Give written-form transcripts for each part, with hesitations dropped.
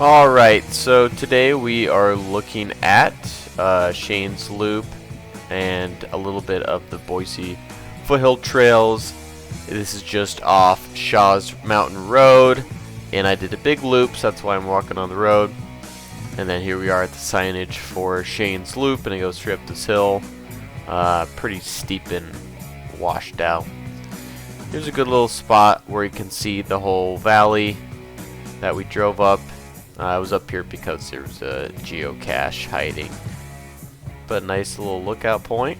Alright, so today we are looking at Shane's Loop and a little bit of the Boise foothill trails. This is just off Shaw's Mountain Road, and I did a big loop, so that's why I'm walking on the road. And then here we are at the signage for Shane's Loop, and it goes straight up this hill. Pretty steep and washed out. Here's a good little spot where you can see the whole valley that we drove up. I was up here because there was a geocache hiding. But nice little lookout point.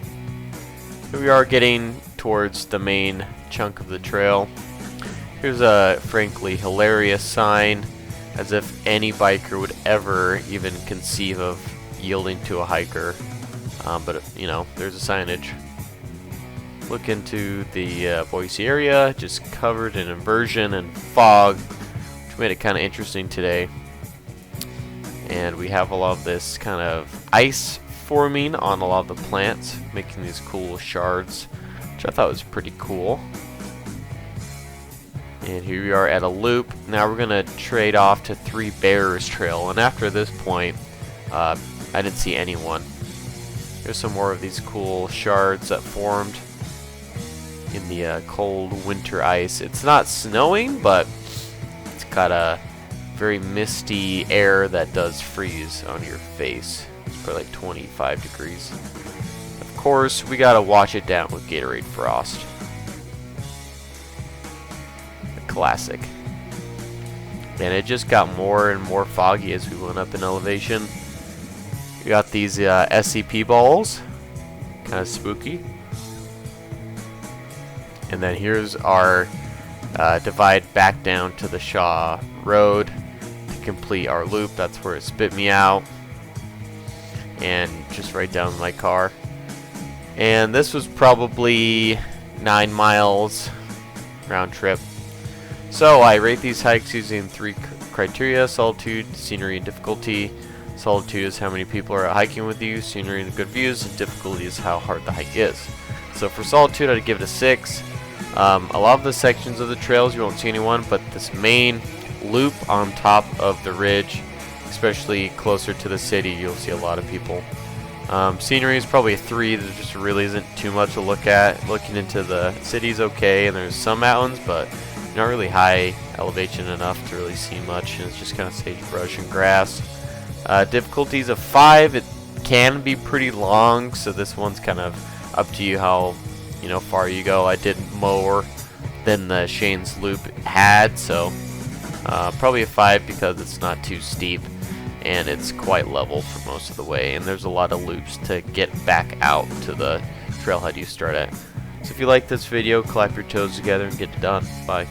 Here we are getting towards the main chunk of the trail. Here's a frankly hilarious sign, as if any biker would ever even conceive of yielding to a hiker. But you know, there's a signage. Look into the Boise area, just covered in inversion and fog, which made it kind of interesting today. And we have a lot of this kind of ice forming on a lot of the plants, making these cool shards, which I thought was pretty cool. And here we are at a loop. Now we're gonna trade off to Three Bears Trail, and after this point I didn't see anyone. There's some more of these cool shards that formed in the cold winter ice. It's not snowing, but it's got a very misty air that does freeze on your face. It's probably like 25 degrees. Of course, we gotta wash it down with Gatorade Frost. A classic. And it just got more and more foggy as we went up in elevation. We got these SCP balls, kind of spooky. And then here's our divide back down to the Shaw Road to complete our loop. That's where it spit me out, and just right down my car. And this was probably 9 miles round trip. So I rate these hikes using 3 criteria: solitude, scenery, and difficulty. Solitude is how many people are hiking with you, scenery and good views, and difficulty is how hard the hike is. So for solitude, I'd give it a 6. A lot of the sections of the trails you won't see anyone, but this main loop on top of the ridge, especially closer to the city, you'll see a lot of people. Scenery is probably a 3. There just really isn't too much to look at. Looking into the city's okay, and there's some mountains, but not really high elevation enough to really see much, and it's just kind of sagebrush and grass. Difficulty's a 5. It can be pretty long, so this one's kind of up to you how far you go. I did more than the Shane's Loop had, so probably a 5 because it's not too steep and it's quite level for most of the way, and there's a lot of loops to get back out to the trailhead you start at. So if you like this video, clap your toes together and get it done. Bye.